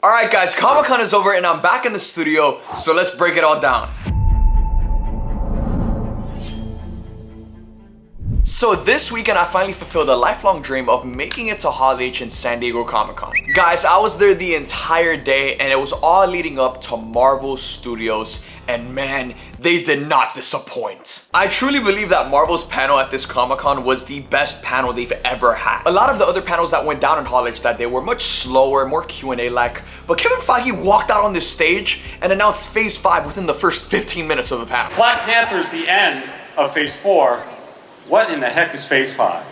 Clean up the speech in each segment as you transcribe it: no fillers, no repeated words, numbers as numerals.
Alright guys, Comic-Con is over and I'm back in the studio, so let's break it all down. So this weekend I finally fulfilled a lifelong dream of making it to Hall H in San Diego Comic-Con. Guys, I was there the entire day and it was all leading up to Marvel Studios, and man, they did not disappoint. I truly believe that Marvel's panel at this Comic-Con was the best panel they've ever had. A lot of the other panels that went down in Hall H that day were much slower, more Q&A-like, but Kevin Feige walked out on this stage and announced Phase 5 within the first 15 minutes of the panel. Black Panther's the end of Phase 4. What in the heck is Phase 5?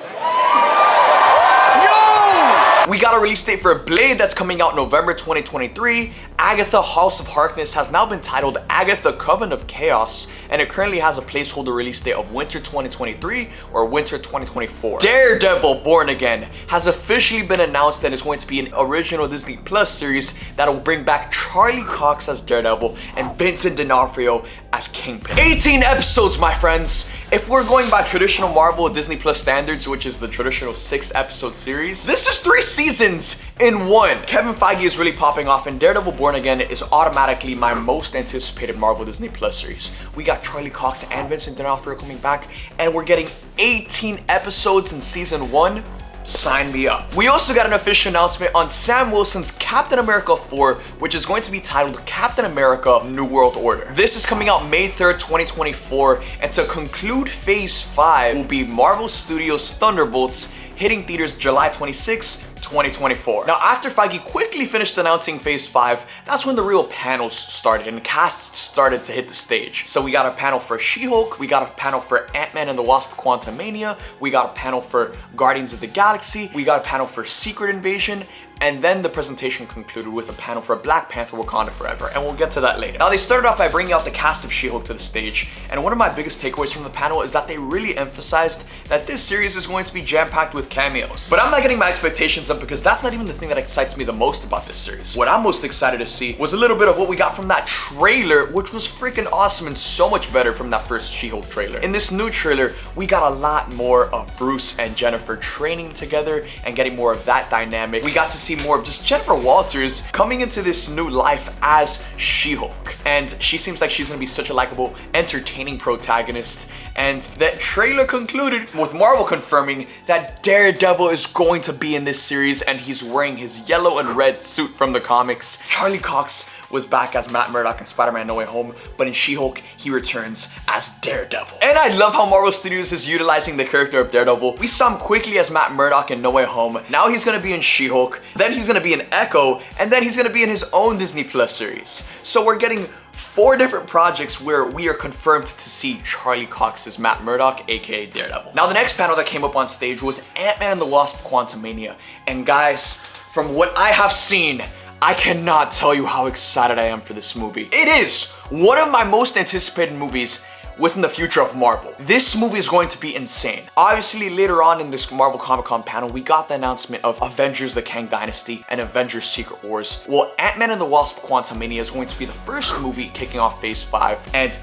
We got a release date for Blade that's coming out November 2023. Agatha House of Harkness has now been titled Agatha Coven of Chaos, and it currently has a placeholder release date of winter 2023 or winter 2024. Daredevil Born Again has officially been announced that it's going to be an original Disney Plus series that'll bring back Charlie Cox as Daredevil and Vincent D'Onofrio as Kingpin. 18 episodes, my friends. If we're going by traditional Marvel Disney Plus standards, which is the traditional 6-episode series, this is 3 seasons in one. Kevin Feige is really popping off, and Daredevil Born Again is automatically my most anticipated Marvel Disney Plus series. We got Charlie Cox and Vincent D'Onofrio coming back, and we're getting 18 episodes in season 1. Sign me up. We also got an official announcement on Sam Wilson's Captain America 4, which is going to be titled Captain America New World Order. This is coming out May 3rd, 2024, and to conclude Phase 5 will be Marvel Studios' Thunderbolts, hitting theaters July 26, 2024. Now, after Feige quickly finished announcing Phase 5, that's when the real panels started and casts started to hit the stage. So we got a panel for She-Hulk, we got a panel for Ant-Man and the Wasp Quantumania, we got a panel for Guardians of the Galaxy, we got a panel for Secret Invasion, and then the presentation concluded with a panel for Black Panther Wakanda Forever, and we'll get to that later. Now, they started off by bringing out the cast of She-Hulk to the stage, and one of my biggest takeaways from the panel is that they really emphasized that this series is going to be jam-packed with cameos. But I'm not getting my expectations up because that's not even the thing that excites me the most about this series. What I'm most excited to see was a little bit of what we got from that trailer, which was freaking awesome and so much better from that first She-Hulk trailer. In this new trailer, we got a lot more of Bruce and Jennifer training together and getting more of that dynamic. We got to see more of just Jennifer Walters coming into this new life as She-Hulk, and she seems like she's gonna be such a likable, entertaining protagonist. And that trailer concluded with Marvel confirming that Daredevil is going to be in this series, and he's wearing his yellow and red suit from the comics. Charlie Cox was back as Matt Murdock in Spider-Man No Way Home, but in She-Hulk, he returns as Daredevil. And I love how Marvel Studios is utilizing the character of Daredevil. We saw him quickly as Matt Murdock in No Way Home. Now he's gonna be in She-Hulk, then he's gonna be in Echo, and then he's gonna be in his own Disney Plus series. So we're getting 4 different projects where we are confirmed to see Charlie Cox as Matt Murdock, aka Daredevil. Now, the next panel that came up on stage was Ant-Man and the Wasp Quantumania. And guys, from what I have seen, I cannot tell you how excited I am for this movie. It is one of my most anticipated movies within the future of Marvel. This movie is going to be insane. Obviously, later on in this Marvel Comic-Con panel, we got the announcement of Avengers The Kang Dynasty and Avengers Secret Wars. Well, Ant-Man and the Wasp Quantumania is going to be the first movie kicking off Phase 5, and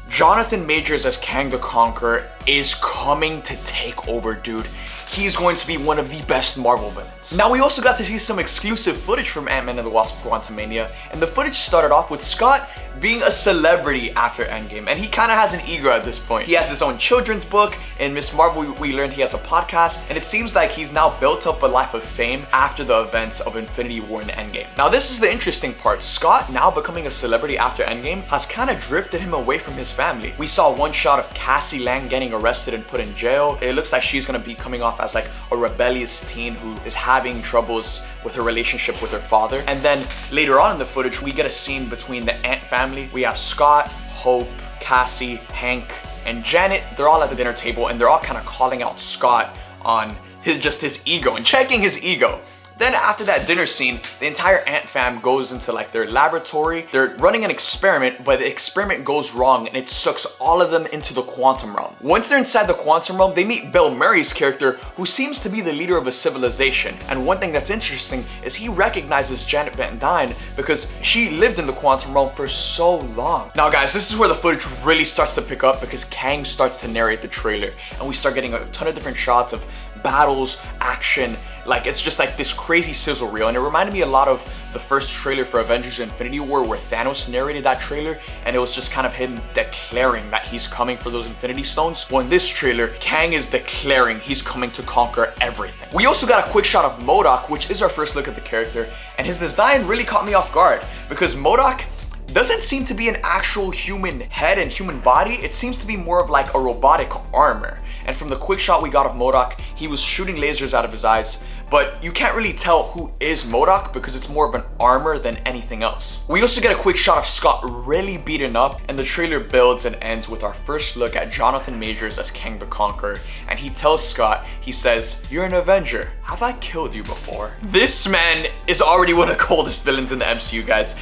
Jonathan Majors as Kang the Conqueror is coming to take over, dude. He's going to be one of the best Marvel villains. Now, we also got to see some exclusive footage from Ant-Man and the Wasp Quantumania, and the footage started off with Scott being a celebrity after Endgame, and he kind of has an ego at this point. He has his own children's book. In Miss Marvel, we learned he has a podcast, and it seems like he's now built up a life of fame after the events of Infinity War and Endgame. Now, this is the interesting part. Scott, now becoming a celebrity after Endgame, has kind of drifted him away from his family. We saw one shot of Cassie Lang getting arrested and put in jail. It looks like she's gonna be coming off as like a rebellious teen who is having troubles with her relationship with her father. And then later on in the footage, we get a scene between the Ant family. We have Scott, Hope, Cassie, Hank, and Janet. They're all at the dinner table, and they're all kind of calling out Scott on his ego and checking his ego. Then after that dinner scene, the entire Ant fam goes into like their laboratory. They're running an experiment, but the experiment goes wrong and it sucks all of them into the quantum realm. Once they're inside the quantum realm, they meet Bill Murray's character, who seems to be the leader of a civilization. And one thing that's interesting is he recognizes Janet Van Dyne because she lived in the quantum realm for so long. Now guys, this is where the footage really starts to pick up because Kang starts to narrate the trailer, and we start getting a ton of different shots of battles, action, like it's just like this crazy sizzle reel. And it reminded me a lot of the first trailer for Avengers Infinity War where Thanos narrated that trailer, and it was just kind of him declaring that he's coming for those Infinity Stones. Well, in this trailer, Kang is declaring he's coming to conquer everything. We also got a quick shot of MODOK, which is our first look at the character, and his design really caught me off guard because MODOK doesn't seem to be an actual human head and human body. It seems to be more of like a robotic armor. And from the quick shot we got of MODOK, he was shooting lasers out of his eyes, but you can't really tell who is MODOK because it's more of an armor than anything else. We also get a quick shot of Scott really beaten up, and the trailer builds and ends with our first look at Jonathan Majors as Kang the Conqueror, and he tells Scott, he says, "You're an Avenger. Have I killed you before?" This man is already one of the coldest villains in the MCU, guys.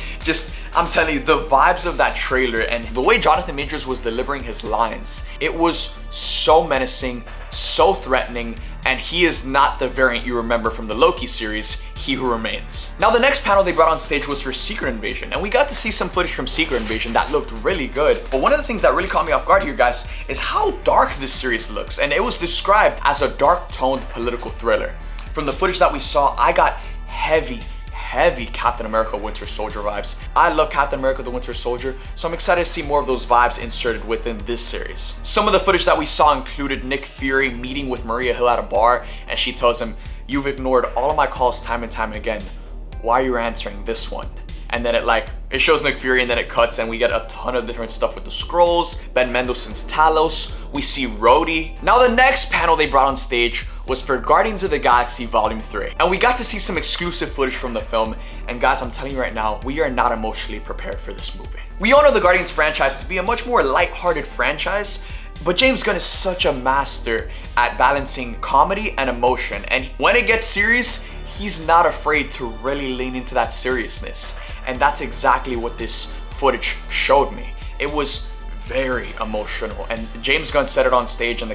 I'm telling you, the vibes of that trailer and the way Jonathan Majors was delivering his lines, it was so menacing, so threatening, and he is not the variant you remember from the Loki series, He Who Remains. Now, the next panel they brought on stage was for Secret Invasion, and we got to see some footage from Secret Invasion that looked really good. But one of the things that really caught me off guard here, guys, is how dark this series looks, and it was described as a dark-toned political thriller. From the footage that we saw, I got heavy Captain America Winter Soldier vibes. I love Captain America the Winter Soldier, so I'm excited to see more of those vibes inserted within this series. Some of the footage that we saw included Nick Fury meeting with Maria Hill at a bar, and she tells him, "You've ignored all of my calls time and time again. Why are you answering this one?" And then it shows Nick Fury, and then it cuts, and we get a ton of different stuff with the Skrulls, Ben Mendelsohn's Talos, we see Rhodey. Now the next panel they brought on stage was for Guardians of the Galaxy Volume 3. And we got to see some exclusive footage from the film, and guys, I'm telling you right now, we are not emotionally prepared for this movie. We all know the Guardians franchise to be a much more light-hearted franchise, but James Gunn is such a master at balancing comedy and emotion, and when it gets serious, he's not afraid to really lean into that seriousness. And that's exactly what this footage showed me. It was very emotional, and James Gunn said it on stage, and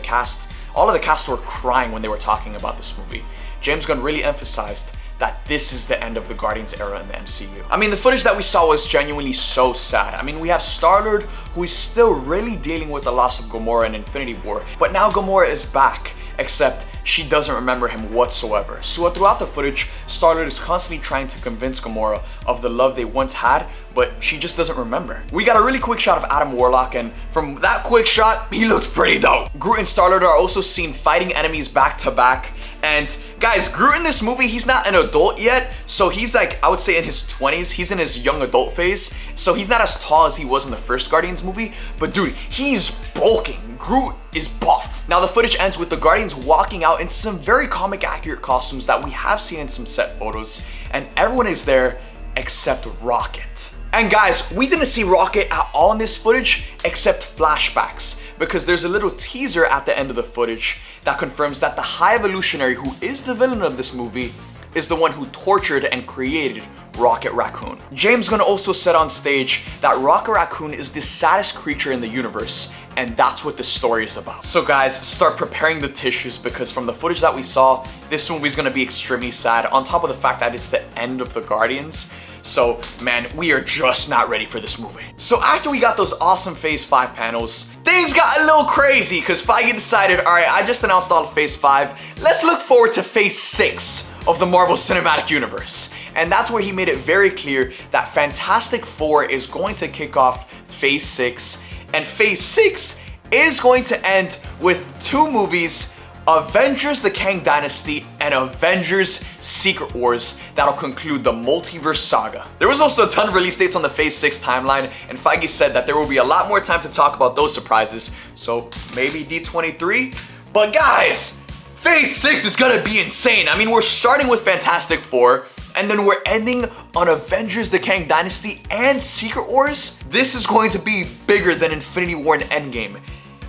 all of the cast were crying when they were talking about this movie. James Gunn really emphasized that this is the end of the Guardians era in the MCU. I mean, the footage that we saw was genuinely so sad. I mean, we have Star-Lord, who is still really dealing with the loss of Gamora in Infinity War, but now Gamora is back, except she doesn't remember him whatsoever. So throughout the footage, Star-Lord is constantly trying to convince Gamora of the love they once had, but she just doesn't remember. We got a really quick shot of Adam Warlock, and from that quick shot, he looks pretty dope. Groot and Star-Lord are also seen fighting enemies back to back. And guys, Groot in this movie, he's not an adult yet, so he's like, I would say in his 20s, he's in his young adult phase, so he's not as tall as he was in the first Guardians movie, but dude, he's bulking. Groot is buff. Now the footage ends with the Guardians walking out in some very comic accurate costumes that we have seen in some set photos, and everyone is there except Rocket. And guys, we didn't see Rocket at all in this footage except flashbacks, because there's a little teaser at the end of the footage that confirms that the High Evolutionary, who is the villain of this movie, is the one who tortured and created Rocket Raccoon. James Gunn also said on stage that Rocket Raccoon is the saddest creature in the universe, and that's what this story is about. So guys, start preparing the tissues, because from the footage that we saw, this movie is gonna be extremely sad, on top of the fact that it's the end of the Guardians. So man, we are just not ready for this movie. So after we got those awesome Phase 5 panels, things got a little crazy because Feige decided, all right, I just announced all of Phase 5. Let's look forward to Phase 6 of the Marvel Cinematic Universe. And that's where he made it very clear that Fantastic Four is going to kick off Phase 6. And Phase 6 is going to end with 2 movies, Avengers the Kang Dynasty and Avengers Secret Wars, that'll conclude the multiverse saga. There was also a ton of release dates on the Phase 6 timeline, and Feige said that there will be a lot more time to talk about those surprises, so maybe D23. But guys, Phase 6 is gonna be insane. I mean, we're starting with Fantastic Four, and then we're ending on Avengers the Kang Dynasty and Secret Wars. This is going to be bigger than Infinity War and Endgame.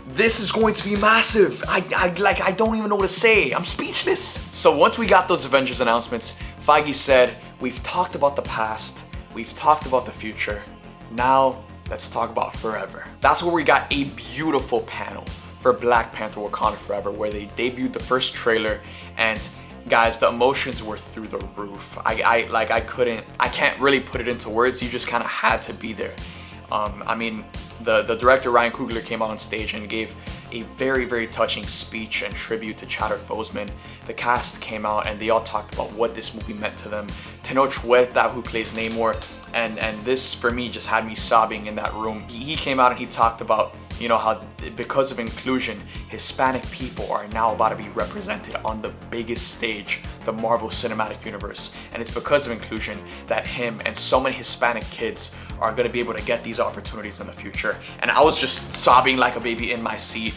This is going to be massive. I don't even know what to say. I'm speechless. So once we got those Avengers announcements, Feige said, we've talked about the past, we've talked about the future. Now let's talk about forever. That's where we got a beautiful panel for Black Panther Wakanda Forever, where they debuted the first trailer, and guys, the emotions were through the roof. I can't really put it into words. You just kind of had to be there. I mean, the director Ryan Coogler came out on stage and gave a very touching speech and tribute to Chadwick Boseman. The cast came out and they all talked about what this movie meant to them. Tenoch Huerta, who plays Namor, and this for me just had me sobbing in that room. He came out and he talked about, you know, how because of inclusion, Hispanic people are now about to be represented on the biggest stage, the Marvel Cinematic Universe. And it's because of inclusion that him and so many Hispanic kids are gonna be able to get these opportunities in the future. And I was just sobbing like a baby in my seat.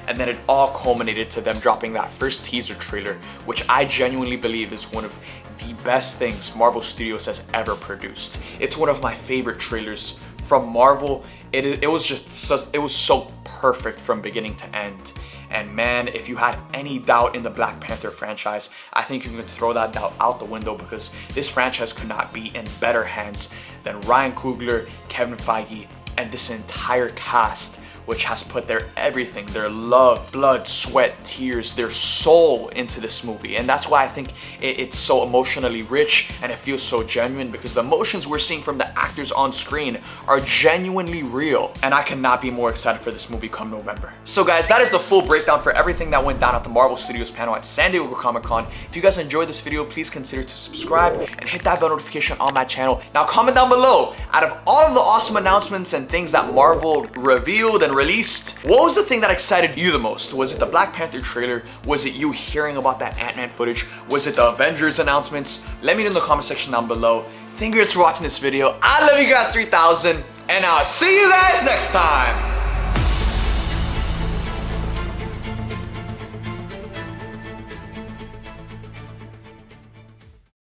And then it all culminated to them dropping that first teaser trailer, which I genuinely believe is one of the best things Marvel Studios has ever produced. It's one of my favorite trailers from Marvel. It was so perfect from beginning to end. And man, if you had any doubt in the Black Panther franchise, I think you can throw that doubt out the window, because this franchise could not be in better hands than Ryan Coogler, Kevin Feige, and this entire cast, which has put their everything, their love, blood, sweat, tears, their soul into this movie. And that's why I think it's so emotionally rich and it feels so genuine, because the emotions we're seeing from the actors on screen are genuinely real. And I cannot be more excited for this movie come November. So guys, that is the full breakdown for everything that went down at the Marvel Studios panel at San Diego Comic-Con. If you guys enjoyed this video, please consider to subscribe and hit that bell notification on my channel. Now comment down below, out of all of the awesome announcements and things that Marvel revealed and released, what was the thing that excited you the most? Was it the Black Panther trailer? Was it you hearing about that Ant-Man footage? Was it the Avengers announcements? Let me know in the comment section down below. Thank you guys for watching this video. I love you guys 3000, and I'll see you guys next time.